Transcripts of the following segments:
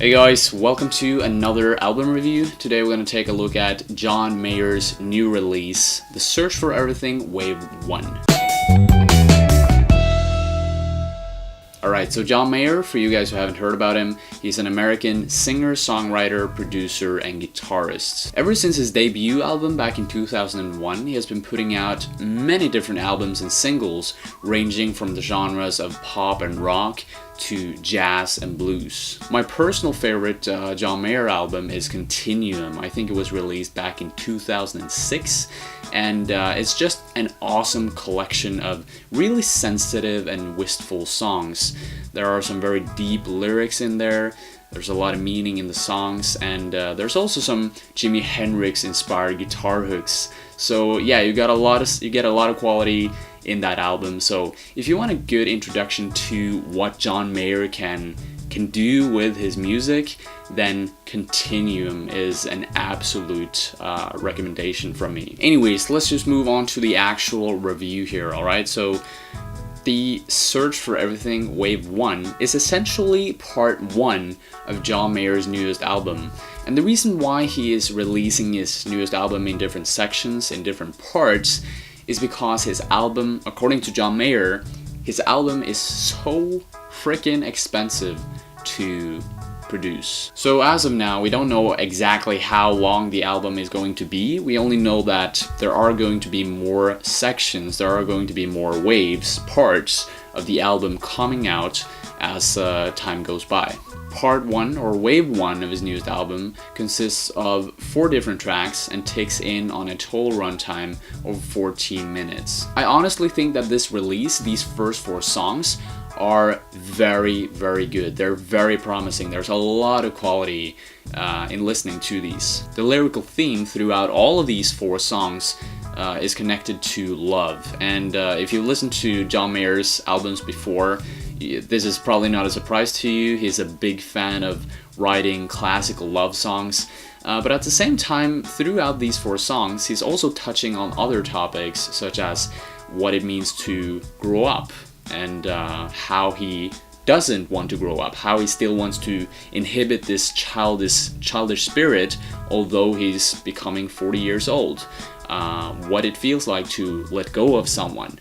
Hey guys, welcome to another album review. Today we're going to take a look at Jonh Mayer's new release, The Search for Everything Wave 1. Alright, so Jonh Mayer, for you guys who haven't heard about him, he's an American singer, songwriter, producer, and guitarist. Ever since his debut album back in 2001, he has been putting out many different albums and singles, ranging from the genres of pop and rock to jazz and blues. My personal favorite Jonh Mayer album is Continuum. I think it was released back in 2006, and it's just an awesome collection of really sensitive and wistful songs. There are some very deep lyrics in there. There's a lot of meaning in the songs, and there's also some Jimi Hendrix inspired guitar hooks. So yeah, you get a lot of quality in that album. So if you want a good introduction to what Jonh Mayer can do with his music, then Continuum is an absolute recommendation from me. Anyways, let's just move on to the actual review here, alright? So The Search for Everything Wave 1 is essentially part 1 of Jonh Mayer's newest album. And the reason why he is releasing his newest album in different sections, in different parts, is because his album, according to Jonh Mayer, his album is so freaking expensive to produce. So as of now, we don't know exactly how long the album is going to be. We only know that there are going to be more sections, there are going to be more waves, parts of the album coming out as time goes by. Part 1, or Wave 1 of his newest album, consists of 4 different tracks and takes in on a total runtime of 14 minutes. I honestly think that this release, these first 4 songs, are very, very good. They're very promising. There's a lot of quality in listening to these. The lyrical theme throughout all of these 4 songs is connected to love. And if you listened to Jonh Mayer's albums before, this is probably not a surprise to you. He's a big fan of writing classical love songs. But at the same time, throughout these 4 songs, he's also touching on other topics, such as what it means to grow up, and how he doesn't want to grow up, how he still wants to inhibit this childish spirit, although he's becoming 40 years old. What it feels like to let go of someone.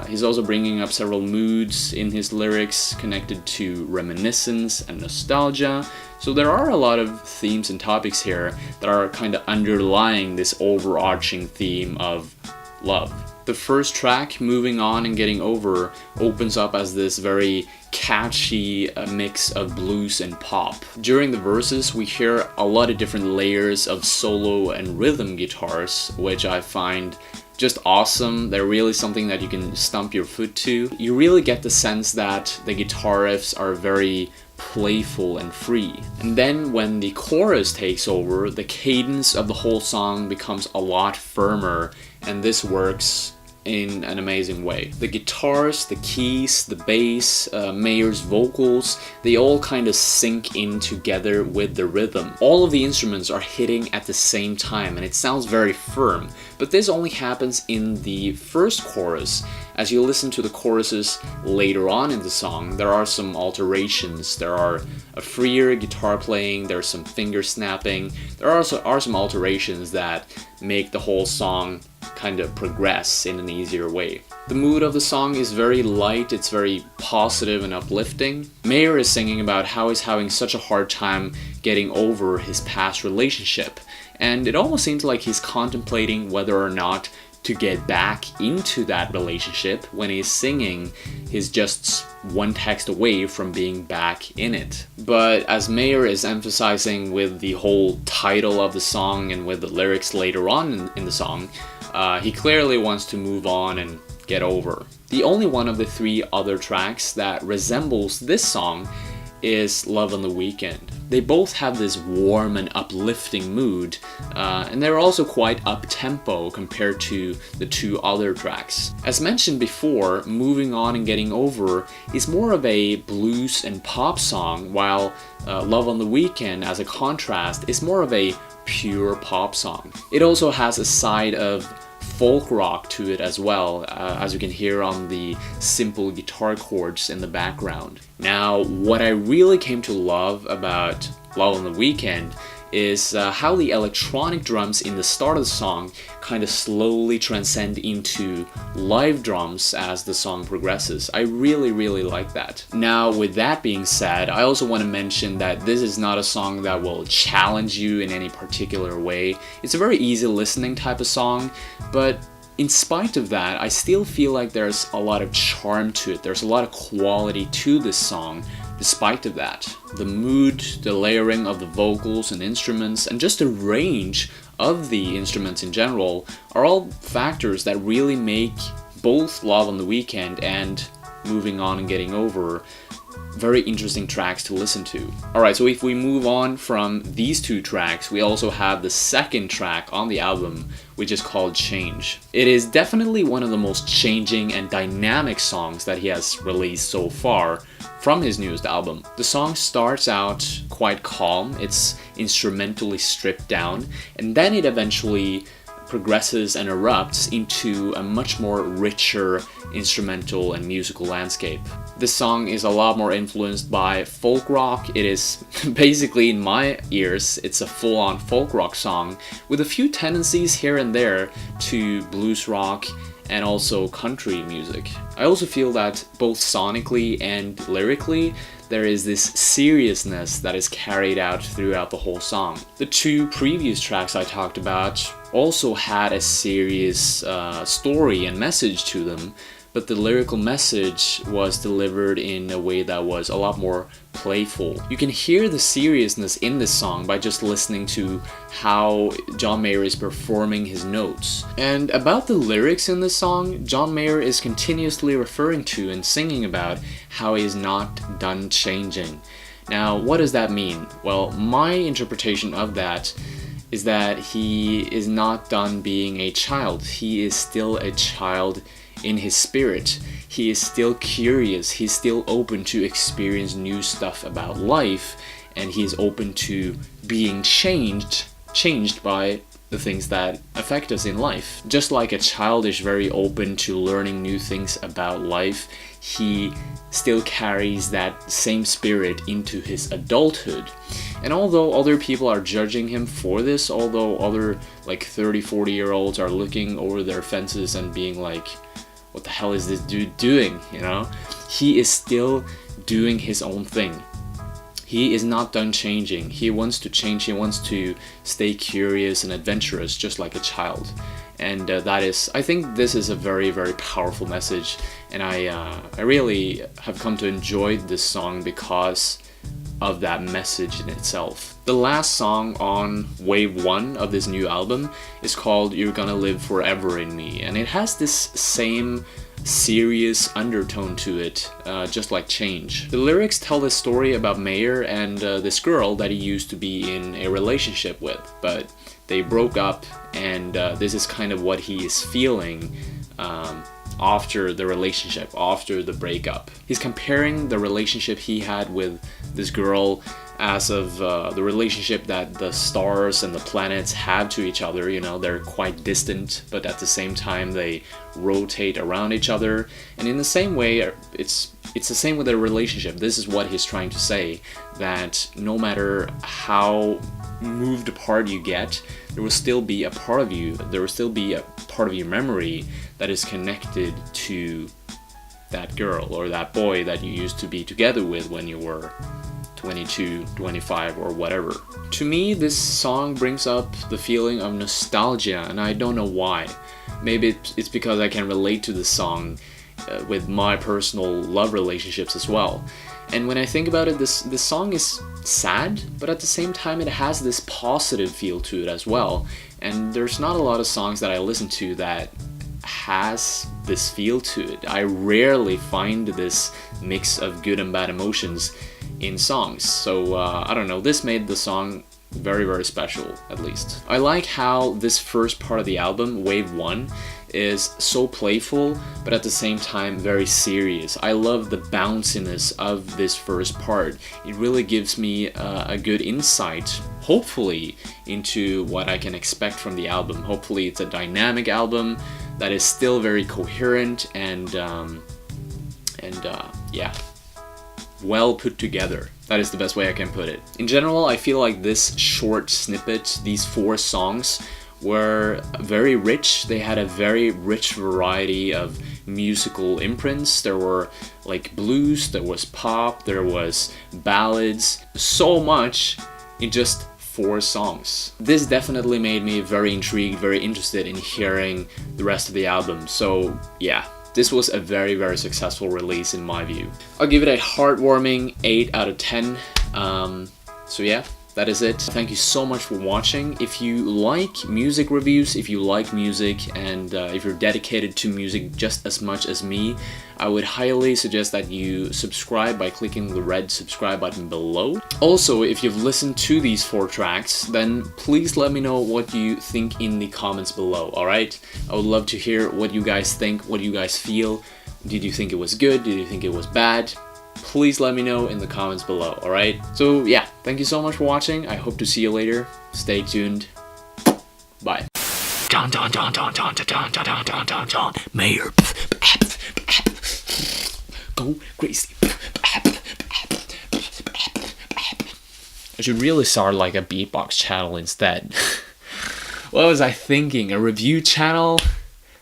He's also bringing up several moods in his lyrics connected to reminiscence and nostalgia. So there are a lot of themes and topics here that are kind of underlying this overarching theme of love. The first track, Moving On and Getting Over, opens up as this very catchy mix of blues and pop. During the verses, we hear a lot of different layers of solo and rhythm guitars, which I find just awesome. They're really something that you can stomp your foot to. You really get the sense that the guitar riffs are very playful and free. And then when the chorus takes over, the cadence of the whole song becomes a lot firmer, and this works in an amazing way. The guitars, the keys, the bass, Mayer's vocals, they all kind of sync in together with the rhythm. All of the instruments are hitting at the same time, and it sounds very firm. But this only happens in the first chorus. As you listen to the choruses later on in the song, there are some alterations. There are a freer guitar playing, there's some finger snapping. There also are some alterations that make the whole song kind of progress in an easier way. The mood of the song is very light, it's very positive and uplifting. Mayer is singing about how he's having such a hard time getting over his past relationship, and it almost seems like he's contemplating whether or not to get back into that relationship. When he's singing, he's just one text away from being back in it. But as Mayer is emphasizing with the whole title of the song and with the lyrics later on in the song, he clearly wants to move on and get over. The only one of the 3 other tracks that resembles this song is Love on the Weekend. They both have this warm and uplifting mood, and they're also quite up-tempo compared to the 2 other tracks. As mentioned before, Moving On and Getting Over is more of a blues and pop song, while Love on the Weekend, as a contrast, is more of a pure pop song. It also has a side of folk rock to it as well, as you can hear on the simple guitar chords in the background. Now, what I really came to love about Love on the Weekend is how the electronic drums in the start of the song kind of slowly transcend into live drums as the song progresses. I really like that. Now, with that being said, I also want to mention that this is not a song that will challenge you in any particular way. It's a very easy listening type of song, but in spite of that, I still feel like there's a lot of charm to it. There's a lot of quality to this song. Despite of that, the mood, the layering of the vocals and instruments, and just the range of the instruments in general are all factors that really make both Love on the Weekend and Moving On and Getting Over very interesting tracks to listen to. Alright, so if we move on from these two tracks, we also have the second track on the album, which is called Change. It is definitely one of the most changing and dynamic songs that he has released so far from his newest album. The song starts out quite calm, it's instrumentally stripped down, and then it eventually progresses and erupts into a much more richer instrumental and musical landscape. This song is a lot more influenced by folk rock. It is basically, in my ears, it's a full-on folk rock song with a few tendencies here and there to blues rock and also country music. I also feel that both sonically and lyrically, there is this seriousness that is carried out throughout the whole song. The two previous tracks I talked about also had a serious story and message to them, but the lyrical message was delivered in a way that was a lot more playful. You can hear the seriousness in this song by just listening to how Jonh Mayer is performing his notes. And about the lyrics in this song, Jonh Mayer is continuously referring to and singing about how he is not done changing. Now, what does that mean? Well, my interpretation of that is that he is not done being a child. He is still a child in his spirit. He is still curious, he's still open to experience new stuff about life, and he's open to being changed by the things that affect us in life. Just like a child is very open to learning new things about life, he still carries that same spirit into his adulthood. And although other people are judging him for this, although other like 30-40-year-olds are looking over their fences and being like, what the hell is this dude doing, you know? He is still doing his own thing. He is not done changing. He wants to change, he wants to stay curious and adventurous just like a child. And I think this is a very powerful message, and I really have come to enjoy this song because of that message in itself. The last song on Wave 1 of this new album is called You're Gonna Live Forever in Me, and it has this same serious undertone to it, just like Change. The lyrics tell the story about Mayer and this girl that he used to be in a relationship with, but they broke up, and this is kind of what he is feeling after the relationship, after the breakup. He's comparing the relationship he had with this girl as of the relationship that the stars and the planets have to each other. You know, they're quite distant, but at the same time they rotate around each other. And in the same way, it's the same with their relationship. This is what he's trying to say, that no matter how moved apart you get, there will still be a part of you, there will still be a part of your memory that is connected to that girl or that boy that you used to be together with when you were 22, 25, or whatever. To me, this song brings up the feeling of nostalgia, and I don't know why. Maybe it's because I can relate to the song with my personal love relationships as well. And when I think about it, this song is sad, but at the same time it has this positive feel to it as well. And there's not a lot of songs that I listen to that has this feel to it. I rarely find this mix of good and bad emotions in songs. So I don't know, this made the song very special, at least. I like how this first part of the album, Wave 1, is so playful, but at the same time very serious. I love the bounciness of this first part. It really gives me a good insight, hopefully, into what I can expect from the album. Hopefully it's a dynamic album that is still very coherent and yeah, well put together. That is the best way I can put it. In general, I feel like this short snippet, these 4 songs, were very rich. They had a very rich variety of musical imprints. There were like blues, there was pop, there was ballads, so much in just 4 songs. This definitely made me very intrigued, very interested in hearing the rest of the album. So yeah, this was a very, very successful release in my view. I'll give it a heartwarming 8 out of 10. So yeah, that is it. Thank you so much for watching. If you like music reviews, if you like music, and if you're dedicated to music just as much as me, I would highly suggest that you subscribe by clicking the red subscribe button below. Also, if you've listened to these 4 tracks, then please let me know what you think in the comments below, alright? I would love to hear what you guys think, what you guys feel. Did you think it was good? Did you think it was bad? Please let me know in the comments below, alright? So yeah, thank you so much for watching. I hope to see you later. Stay tuned. Bye. Jonh Mayer. Go crazy. I should really start like a beatbox channel instead. What was I thinking? A review channel?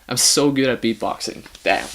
I'm so good at beatboxing. Damn.